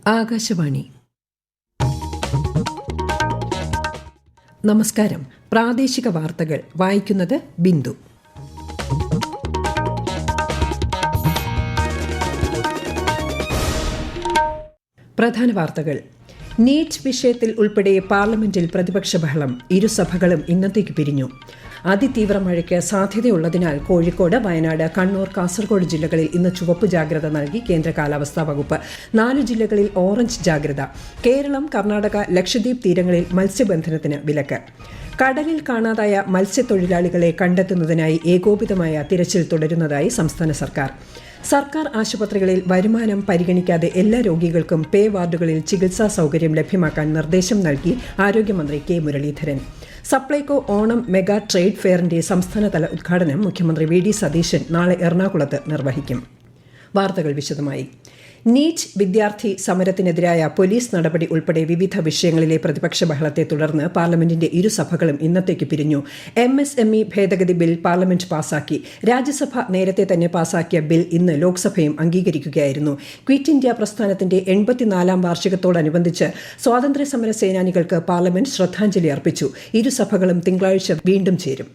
ആകാശവാണി. നമസ്കാരം. പ്രാദേശിക വാർത്തകൾ വായിക്കുന്നത് ബിന്ദു. പ്രധാന വാർത്തകൾ. നീറ്റ് വിഷയത്തിൽ ഉൾപ്പെടെ പാർലമെന്റിൽ പ്രതിപക്ഷ ബഹളം. ഇരുസഭകളും ഇന്നത്തേക്ക് പിരിഞ്ഞു. അതിതീവ്ര മഴയ്ക്ക് സാധ്യതയുള്ളതിനാൽ കോഴിക്കോട്, വയനാട്, കണ്ണൂർ, കാസർഗോഡ് ജില്ലകളിൽ ഇന്ന് ചുവപ്പ് ജാഗ്രത നൽകി കേന്ദ്ര കാലാവസ്ഥാ വകുപ്പ്. 4 ജില്ലകളിൽ ഓറഞ്ച് ജാഗ്രത. കേരളം, കർണാടക, ലക്ഷദ്വീപ് തീരങ്ങളിൽ മത്സ്യബന്ധനത്തിന് വിലക്ക്. കടലിൽ കാണാതായ മത്സ്യത്തൊഴിലാളികളെ കണ്ടെത്തുന്നതിനായി ഏകോപിതമായ തിരച്ചിൽ തുടരുന്നതായി സംസ്ഥാന സർക്കാർ. സർക്കാർ ആശുപത്രികളിൽ വരുമാനം പരിഗണിക്കാതെ എല്ലാ രോഗികൾക്കും പേ വാർഡുകളിൽ ചികിത്സാ സൌകര്യം ലഭ്യമാക്കാൻ നിർദ്ദേശം നൽകി ആരോഗ്യമന്ത്രി K Muraleedharan. Supplyco Onam mega trade ഫെയറിന്റെ സംസ്ഥാനതല ഉദ്ഘാടനം മുഖ്യമന്ത്രി വി ഡി സതീശൻ നാളെ എറണാകുളത്ത് നിർവഹിക്കും. വാർത്തകൾ വിശദമായി. നീറ്റ് വിദ്യാർത്ഥി സമരത്തിനെതിരായ പോലീസ് നടപടി ഉൾപ്പെടെ വിവിധ വിഷയങ്ങളിലെ പ്രതിപക്ഷ ബഹളത്തെ തുടർന്ന് പാർലമെന്റിന്റെ ഇരുസഭകളും ഇന്നത്തേക്ക് പിരിഞ്ഞു. MSME ഭേദഗതി ബിൽ പാർലമെന്റ് പാസാക്കി. രാജ്യസഭ നേരത്തെ തന്നെ പാസാക്കിയ ബിൽ ഇന്ന് ലോക്സഭയും അംഗീകരിക്കുകയായിരുന്നു. ക്വിറ്റ് ഇന്ത്യ പ്രസ്ഥാനത്തിന്റെ 84ാം വാർഷികത്തോടനുബന്ധിച്ച് സ്വാതന്ത്ര്യസമര സേനാനികൾക്ക് പാർലമെന്റ് ശ്രദ്ധാഞ്ജലി അർപ്പിച്ചു. ഇരുസഭകളും തിങ്കളാഴ്ച വീണ്ടും ചേരും.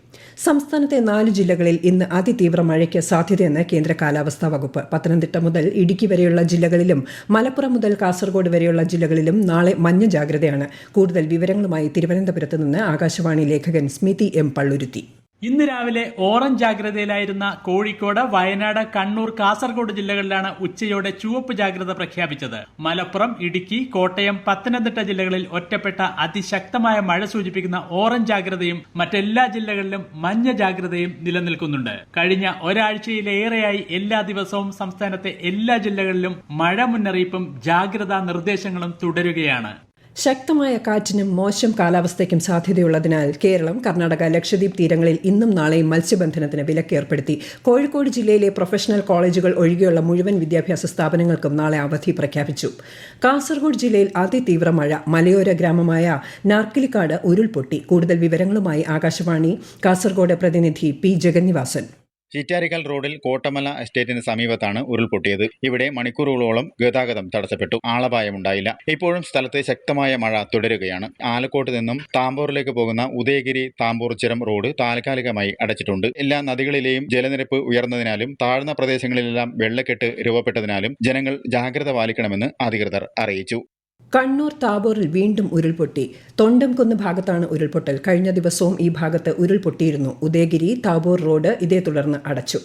സംസ്ഥാനത്തെ 4 ജില്ലകളിൽ ഇന്ന് അതിതീവ്ര മഴയ്ക്ക് സാധ്യതയെന്ന് കേന്ദ്ര കാലാവസ്ഥാ വകുപ്പ്. പത്തനംതിട്ട മുതൽ ഇടുക്കി വരെയുള്ള ജില്ലകളിലും മലപ്പുറം മുതൽ കാസർഗോഡ് വരെയുള്ള ജില്ലകളിലും നാളെ മഞ്ഞ ജാഗ്രതയാണ്. കൂടുതൽ വിവരങ്ങളുമായി തിരുവനന്തപുരത്ത് നിന്ന് ആകാശവാണി ലേഖകൻ സ്മിതി M. പള്ളുരുത്തി. ഇന്ന് രാവിലെ ഓറഞ്ച് ജാഗ്രതയിലായിരുന്ന കോഴിക്കോട്, വയനാട്, കണ്ണൂർ, കാസർഗോഡ് ജില്ലകളിലാണ് ഉച്ചയോടെ ചുവപ്പ് ജാഗ്രത പ്രഖ്യാപിച്ചത്. മലപ്പുറം, ഇടുക്കി, കോട്ടയം, പത്തനംതിട്ട ജില്ലകളിൽ ഒറ്റപ്പെട്ട അതിശക്തമായ മഴ സൂചിപ്പിക്കുന്ന ഓറഞ്ച് ജാഗ്രതയും മറ്റെല്ലാ ജില്ലകളിലും മഞ്ഞ ജാഗ്രതയും നിലനിൽക്കുന്നുണ്ട്. കഴിഞ്ഞ ഒരാഴ്ചയിലേറെയായി എല്ലാ ദിവസവും സംസ്ഥാനത്തെ എല്ലാ ജില്ലകളിലും മഴ മുന്നറിയിപ്പും ജാഗ്രതാ നിർദ്ദേശങ്ങളും തുടരുകയാണ്. ശക്തമായ കാറ്റിനും മോശം കാലാവസ്ഥയ്ക്കും സാധ്യതയുള്ളതിനാൽ കേരളം, കർണാടക, ലക്ഷദ്വീപ് തീരങ്ങളിൽ ഇന്നും നാളെയും മത്സ്യബന്ധനത്തിന് വിലക്ക് ഏർപ്പെടുത്തി. കോഴിക്കോട് ജില്ലയിലെ പ്രൊഫഷണൽ കോളേജുകൾ ഒഴികെയുള്ള മുഴുവൻ വിദ്യാഭ്യാസ സ്ഥാപനങ്ങൾക്കും നാളെ അവധി പ്രഖ്യാപിച്ചു. കാസർഗോഡ് ജില്ലയിൽ അതിതീവ്ര മഴ. മലയോര ഗ്രാമമായ നാർക്കിലിക്കാട് ഉരുൾപൊട്ടി. കൂടുതൽ വിവരങ്ങളുമായി ആകാശവാണി കാസർഗോഡ് പ്രതിനിധി പി. ജഗന്നിവാസൻ. ചിറ്റാരിക്കൽ റോഡിൽ കോട്ടമല എസ്റ്റേറ്റിന് സമീപത്താണ് ഉരുൾപൊട്ടിയത്. ഇവിടെ മണിക്കൂറുകളോളം ഗതാഗതം തടസ്സപ്പെട്ടു. ആളപായമുണ്ടായില്ല. ഇപ്പോഴും സ്ഥലത്ത് ശക്തമായ മഴ തുടരുകയാണ്. ആലക്കോട്ട് നിന്നും താമ്പൂറിലേക്ക് പോകുന്ന ഉദയഗിരി താമ്പൂർ ചുരം റോഡ് താൽക്കാലികമായി അടച്ചിട്ടുണ്ട്. എല്ലാ നദികളിലെയും ജലനിരപ്പ് ഉയർന്നതിനാലും താഴ്ന്ന പ്രദേശങ്ങളിലെല്ലാം വെള്ളക്കെട്ട് രൂപപ്പെട്ടതിനാലും ജനങ്ങൾ ജാഗ്രത പാലിക്കണമെന്ന് അധികൃതർ അറിയിച്ചു. കണ്ണൂർ താബോറിൽ വീണ്ടും ഉരുൾപൊട്ടി. തൊണ്ടംകുന്ന് ഭാഗത്താണ് ഉരുൾപൊട്ടൽ. കഴിഞ്ഞ ദിവസവും ഈ ഭാഗത്ത് ഉരുൾപൊട്ടിയിരുന്നു. ഉദയഗിരി താബോർ റോഡ് ഇതേ തുടർന്ന് അടച്ചു.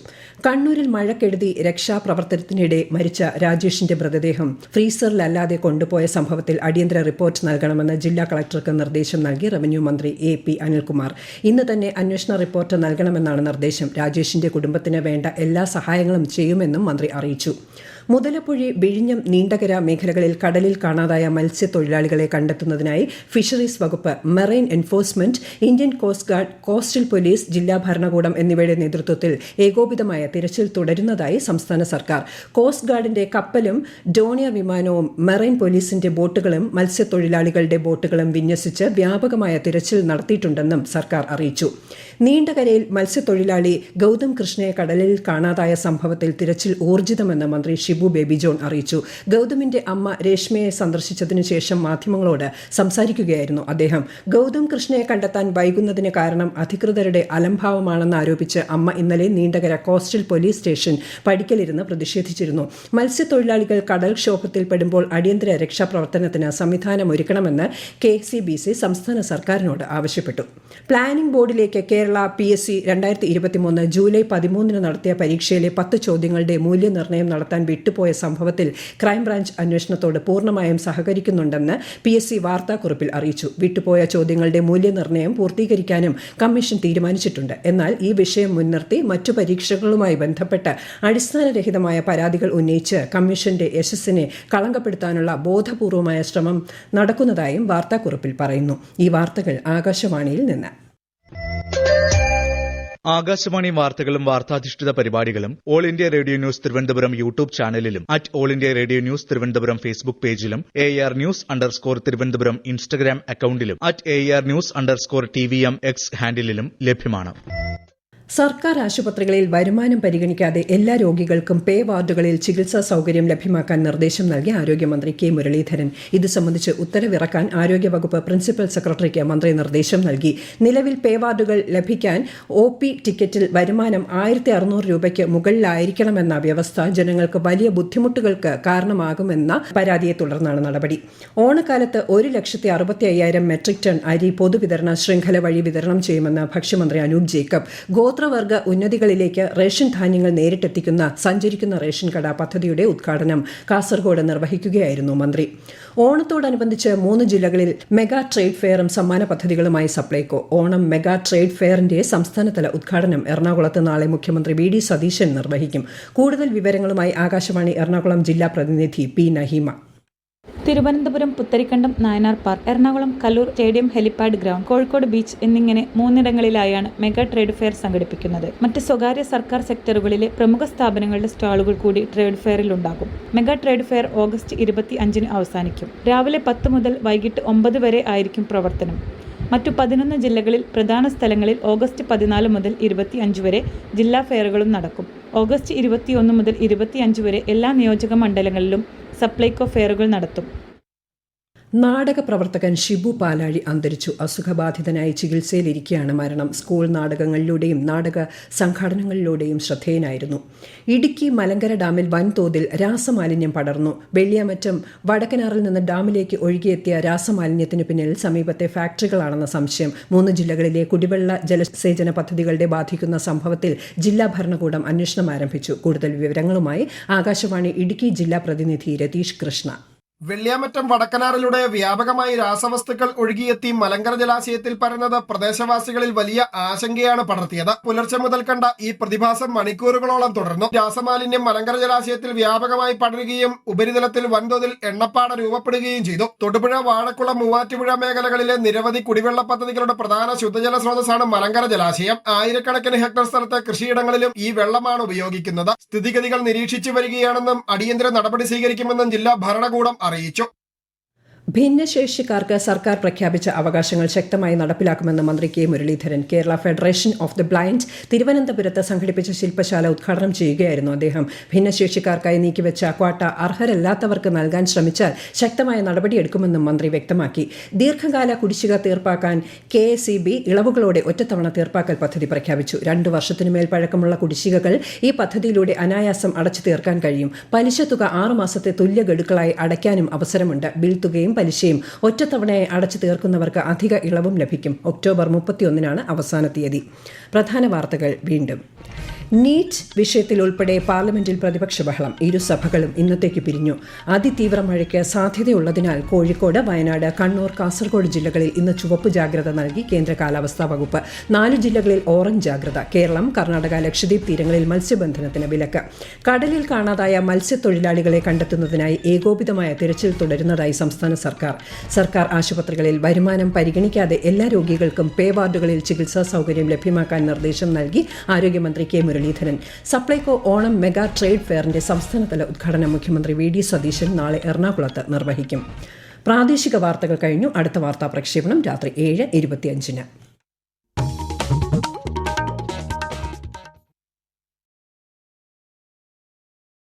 കണ്ണൂരിൽ മഴക്കെടുതി രക്ഷാപ്രവർത്തനത്തിനിടെ മരിച്ച രാജേഷിന്റെ മൃതദേഹം ഫ്രീസറിലല്ലാതെ കൊണ്ടുപോയ സംഭവത്തിൽ അടിയന്തര റിപ്പോർട്ട് നൽകണമെന്ന് ജില്ലാ കളക്ടർക്ക് നിർദ്ദേശം നൽകി റവന്യൂ മന്ത്രി AP അനിൽകുമാർ. ഇന്ന് തന്നെ അന്വേഷണ റിപ്പോർട്ട് നൽകണമെന്നാണ് നിർദ്ദേശം. രാജേഷിന്റെ കുടുംബത്തിന് വേണ്ട എല്ലാ സഹായങ്ങളും ചെയ്യുമെന്നും മന്ത്രി അറിയിച്ചു. മുതലപ്പുഴി, വിഴിഞ്ഞം, നീണ്ടകര മേഖലകളിൽ കടലിൽ കാണാതായ മത്സ്യത്തൊഴിലാളികളെ കണ്ടെത്തുന്നതിനായി ഫിഷറീസ് വകുപ്പ്, marine enforcement, Indian coast guard, coastal police, ജില്ലാ ഭരണകൂടം എന്നിവയുടെ നേതൃത്വത്തിൽ ഏകോപിതമായ തിരച്ചിൽ തുടരുന്നതായി സംസ്ഥാന സർക്കാർ. കോസ്റ്റ് ഗാർഡിന്റെ കപ്പലും ഡോണിയ വിമാനവും മെറൈൻ പോലീസിന്റെ ബോട്ടുകളും മത്സ്യത്തൊഴിലാളികളുടെ ബോട്ടുകളും വിന്യസിച്ച് വ്യാപകമായ തിരച്ചിൽ നടത്തിയിട്ടുണ്ടെന്നും സർക്കാർ അറിയിച്ചു. നീണ്ടകരയിൽ മത്സ്യത്തൊഴിലാളി ഗൗതം കൃഷ്ണയെ കടലിൽ കാണാതായ സംഭവത്തിൽ തിരച്ചിൽ ഊർജിതമെന്ന് മന്ത്രി ഷിബു ബേബി ജോൺ അറിയിച്ചു. ഗൗതമിന്റെ അമ്മ രേഷ്മയെ സന്ദർശിച്ചതിനു ശേഷം മാധ്യമങ്ങളോട് സംസാരിക്കുകയായിരുന്നു അദ്ദേഹം. ഗൗതം കൃഷ്ണയെ കണ്ടെത്താൻ വൈകുന്നതിന് കാരണം അധികൃതരുടെ അലംഭാവമാണെന്ന് ആരോപിച്ച് അമ്മ ഇന്നലെ നീണ്ടകര കോസ്റ്റൽ പോലീസ് സ്റ്റേഷൻ പടിക്കലിരുന്ന് പ്രതിഷേധിച്ചിരുന്നു. മത്സ്യത്തൊഴിലാളികൾ കടൽക്ഷോഭത്തിൽപ്പെടുമ്പോൾ അടിയന്തര രക്ഷാപ്രവർത്തനത്തിന് സംവിധാനമൊരുക്കണമെന്ന് KCBC സംസ്ഥാന സർക്കാരിനോട് ആവശ്യപ്പെട്ടു. പ്ലാനിംഗ് ബോർഡിലേക്ക് കേരള PSC 2023 ജൂലൈ 13 നടത്തിയ പരീക്ഷയിലെ 10 ചോദ്യങ്ങളുടെ മൂല്യനിർണ്ണയം നടത്താൻ വിട്ടുപോയ സംഭവത്തിൽ ക്രൈംബ്രാഞ്ച് അന്വേഷണത്തോട് പൂർണ്ണമായും സഹകരിക്കുന്നുണ്ടെന്ന് PSC വാർത്താക്കുറിപ്പിൽ അറിയിച്ചു. വിട്ടുപോയ ചോദ്യങ്ങളുടെ മൂല്യനിർണ്ണയം പൂർത്തീകരിക്കാനും കമ്മീഷൻ തീരുമാനിച്ചിട്ടുണ്ട്. എന്നാൽ ഈ വിഷയം മുൻനിർത്തി മറ്റു പരീക്ഷകളുമായി ബന്ധപ്പെട്ട് അടിസ്ഥാനരഹിതമായ പരാതികൾ ഉന്നയിച്ച് കമ്മീഷന്റെ യശസ്സിനെ കളങ്കപ്പെടുത്താനുള്ള ബോധപൂർവമായ ശ്രമം നടക്കുന്നതായും വാർത്താക്കുറിപ്പിൽ പറയുന്നു. ഈ വാർത്തകൾ ആകാശവാണിയിൽ നിന്ന്. ആകാശവാണി വാർത്തകളും വാർത്താധിഷ്ഠിത പരിപാടികളും all India radio news Thiruvananthapuram YouTube ചാനലിലും all India radio news Thiruvananthapuram Facebook പേജിലും AR News_ തിരുവനന്തപുരം ഇൻസ്റ്റഗ്രാം അക്കൌണ്ടിലും AR News_TVM X ഹാൻഡിലും ലഭ്യമാണ്. സർക്കാർ ആശുപത്രികളിൽ വരുമാനം പരിഗണിക്കാതെ എല്ലാ രോഗികൾക്കും പേ വാർഡുകളിൽ ചികിത്സാ സൌകര്യം ലഭ്യമാക്കാൻ നിർദ്ദേശം നൽകി ആരോഗ്യമന്ത്രി കെ മുരളീധരൻ. ഇത് സംബന്ധിച്ച് ഉത്തരവിറക്കാൻ ആരോഗ്യവകുപ്പ് പ്രിൻസിപ്പൽ സെക്രട്ടറിക്ക് മന്ത്രി നിർദ്ദേശം നൽകി. നിലവിൽ പേ വാർഡുകൾ ലഭിക്കാൻ OP ടിക്കറ്റിൽ വരുമാനം 1600 രൂപയ്ക്ക് മുകളിലായിരിക്കണമെന്ന വ്യവസ്ഥ ജനങ്ങൾക്ക് വലിയ ബുദ്ധിമുട്ടുകൾക്ക് കാരണമാകുമെന്ന പരാതിയെ തുടർന്നാണ് നടപടി. ഓണക്കാലത്ത് 1,65,000 മെട്രിക് ടൺ അരി പൊതുവിതരണ ശൃംഖല വഴി വിതരണം ചെയ്യുമെന്ന് ഭക്ഷ്യമന്ത്രി അനൂപ് ജേക്കബ്. ഗോത്രവർഗ ഉന്നതികളിലേക്ക് റേഷൻ ധാന്യങ്ങൾ നേരിട്ടെത്തിക്കുന്ന സഞ്ചരിക്കുന്ന റേഷൻ കട പദ്ധതിയുടെ ഉദ്ഘാടനം കാസർഗോഡ് നിർവഹിക്കുകയായിരുന്നു മന്ത്രി. ഓണത്തോടനുബന്ധിച്ച് 3 ജില്ലകളിൽ മെഗാ ട്രേഡ് ഫെയറും സമ്മാന പദ്ധതികളുമായി സപ്ലൈകോ. ഓണം മെഗാ ട്രേഡ് ഫെയറിന്റെ സംസ്ഥാനതല ഉദ്ഘാടനം എറണാകുളത്ത് നാളെ മുഖ്യമന്ത്രി VD സതീശൻ നിർവഹിക്കും. കൂടുതൽ വിവരങ്ങളുമായി ആകാശവാണി എറണാകുളം ജില്ലാ പ്രതിനിധി P. Naheema. Thiruvananthapuram Putharikandam Nayanar park, Ernakulam Kallur stadium helipad ground, Kozhikode beach എന്നിങ്ങനെ 3 മെഗാ ട്രേഡ് ഫെയർ സംഘടിപ്പിക്കുന്നത്. മറ്റ് സ്വകാര്യ സർക്കാർ സെക്ടറുകളിലെ പ്രമുഖ സ്ഥാപനങ്ങളുടെ സ്റ്റാളുകൾ കൂടി ട്രേഡ് ഫെയറിൽ ഉണ്ടാകും. മെഗാ ട്രേഡ് ഫെയർ ഓഗസ്റ്റ് 25-ന് അവസാനിക്കും. രാവിലെ 10 മുതൽ വൈകിട്ട് 9 വരെ ആയിരിക്കും പ്രവർത്തനം. മറ്റു 11 ജില്ലകളിൽ പ്രധാന സ്ഥലങ്ങളിൽ ഓഗസ്റ്റ് 14 മുതൽ 25 വരെ ജില്ലാ ഫെയറുകളും നടക്കും. ഓഗസ്റ്റ് 21 മുതൽ 25 വരെ എല്ലാ നിയോജക മണ്ഡലങ്ങളിലും സപ്ലൈകോ ഫെയറുകൾ നടത്തും. നാടക പ്രവർത്തകൻ ഷിബു പാലാഴി അന്തരിച്ചു. അസുഖബാധിതനായി ചികിത്സയിലിരിക്കെയാണ് മരണം. സ്കൂൾ നാടകങ്ങളിലൂടെയും നാടക സംഘാടനങ്ങളിലൂടെയും ശ്രദ്ധേയനായിരുന്നു. ഇടുക്കി മലങ്കര ഡാമിൽ വൻതോതിൽ രാസമാലിന്യം പടർന്നു. വെള്ളിയാമറ്റം വടക്കനാറിൽ നിന്ന് ഡാമിലേക്ക് ഒഴുകിയെത്തിയ രാസമാലിന്യത്തിന് പിന്നിൽ സമീപത്തെ ഫാക്ടറികളാണെന്ന സംശയം. 3 ജില്ലകളിലെ കുടിവെള്ള ജലസേചന പദ്ധതികളുടെ ബാധിക്കുന്ന സംഭവത്തിൽ ജില്ലാ ഭരണകൂടം അന്വേഷണം ആരംഭിച്ചു. കൂടുതൽ വിവരങ്ങളുമായി ആകാശവാണി ഇടുക്കി ജില്ലാ പ്രതിനിധി രതീഷ് കൃഷ്ണ. വെള്ളിയാമറ്റം വടക്കനാറിലൂടെ വ്യാപകമായി രാസവസ്തുക്കൾ ഒഴുകിയെത്തി മലങ്കര ജലാശയത്തിൽ പരന്നത് പ്രദേശവാസികളിൽ വലിയ ആശങ്കയാണ് പടർത്തിയത്. പുലർച്ചെ മുതൽ കണ്ട ഈ പ്രതിഭാസം മണിക്കൂറുകളോളം തുടർന്നു. രാസമാലിന്യം മലങ്കര ജലാശയത്തിൽ വ്യാപകമായി പടരുകയും ഉപരിതലത്തിൽ വൻതോതിൽ എണ്ണപ്പാട രൂപപ്പെടുകയും ചെയ്തു. തൊടുപുഴ, വാഴക്കുളം, മൂവാറ്റുപുഴ മേഖലകളിലെ നിരവധി കുടിവെള്ള പദ്ധതികളുടെ പ്രധാന ശുദ്ധജല സ്രോതസ്സാണ് മലങ്കര ജലാശയം. ആയിരക്കണക്കിന് ഹെക്ടർ സ്ഥലത്തെ കൃഷിയിടങ്ങളിലും ഈ വെള്ളമാണ് ഉപയോഗിക്കുന്നത്. സ്ഥിതിഗതികൾ നിരീക്ഷിച്ചു വരികയാണെന്നും അടിയന്തര നടപടി സ്വീകരിക്കുമെന്നും ജില്ലാ ഭരണകൂടം അറിയിച്ചു. ഭിന്നശേഷിക്കാർക്ക് സർക്കാർ പ്രഖ്യാപിച്ച അവകാശങ്ങൾ ശക്തമായി നടപ്പിലാക്കുമെന്ന് മന്ത്രി K Muraleedharan. Kerala federation of the blind തിരുവനന്തപുരത്ത് സംഘടിപ്പിച്ച ശില്പശാല ഉദ്ഘാടനം ചെയ്യുകയായിരുന്നു അദ്ദേഹം. ഭിന്നശേഷിക്കാർക്കായി നീക്കിവെച്ച ക്വാട്ട അർഹരല്ലാത്തവർക്ക് നൽകാൻ ശ്രമിച്ചാൽ ശക്തമായ നടപടിയെടുക്കുമെന്നും മന്ത്രി വ്യക്തമാക്കി. ദീർഘകാല കുടിശ്ശിക തീർപ്പാക്കാൻ KSEB ഇളവുകളോടെ ഒറ്റത്തവണ തീർപ്പാക്കൽ പദ്ധതി പ്രഖ്യാപിച്ചു. 2 വർഷത്തിനുമേൽ പഴക്കമുള്ള കുടിശ്ശികകൾ ഈ പദ്ധതിയിലൂടെ അനായാസം അടച്ചു തീർക്കാൻ കഴിയും. പലിശ തുക 6 മാസത്തെ തുല്യ ഗഡുക്കളായി അടയ്ക്കാനും അവസരമുണ്ട്. ബിൽ തുകയും പലിശയും ഒറ്റത്തവണയായി അടച്ചു തീർക്കുന്നവർക്ക് അധിക ഇളവും ലഭിക്കും. ഒക്ടോബർ 31-നാണ് അവസാന തീയതി. പ്രധാന വാർത്തകൾ വീണ്ടും. നീറ്റ് വിഷയത്തിൽ ഉൾപ്പെടെ പാർലമെന്റിൽ പ്രതിപക്ഷ ബഹളം. ഇരുസഭകളും ഇന്നത്തേക്ക് പിരിഞ്ഞു. അതിതീവ്ര മഴയ്ക്ക് സാധ്യതയുള്ളതിനാൽ കോഴിക്കോട്, വയനാട്, കണ്ണൂർ, കാസർഗോഡ് ജില്ലകളിൽ ഇന്ന് ചുവപ്പ് ജാഗ്രത നൽകി കേന്ദ്ര കാലാവസ്ഥാ വകുപ്പ്. 4 ജില്ലകളിൽ ഓറഞ്ച് ജാഗ്രത. കേരളം, കർണാടക, ലക്ഷദ്വീപ് തീരങ്ങളിൽ മത്സ്യബന്ധനത്തിന് വിലക്ക്. കടലിൽ കാണാതായ മത്സ്യത്തൊഴിലാളികളെ കണ്ടെത്തുന്നതിനായി ഏകോപിതമായ തിരച്ചിൽ തുടരുന്നതായി സംസ്ഥാന സർക്കാർ. സർക്കാർ ആശുപത്രികളിൽ വരുമാനം പരിഗണിക്കാതെ എല്ലാ രോഗികൾക്കും പേ വാർഡുകളിൽ ചികിത്സാ സൌകര്യം ലഭ്യമാക്കാൻ നിർദ്ദേശം നൽകി ആരോഗ്യമന്ത്രി K Muraleedharan. Supplyco Onam mega trade ഫെയറിന്റെ സംസ്ഥാനതല ഉദ്ഘാടനം മുഖ്യമന്ത്രി VD സതീശൻ നാളെ എറണാകുളത്ത് നിർവഹിക്കും. പ്രാദേശിക വാർത്തകൾ കഴിഞ്ഞു. അടുത്ത വാർത്താ പ്രക്ഷേപണം രാത്രി 7:25-ന്.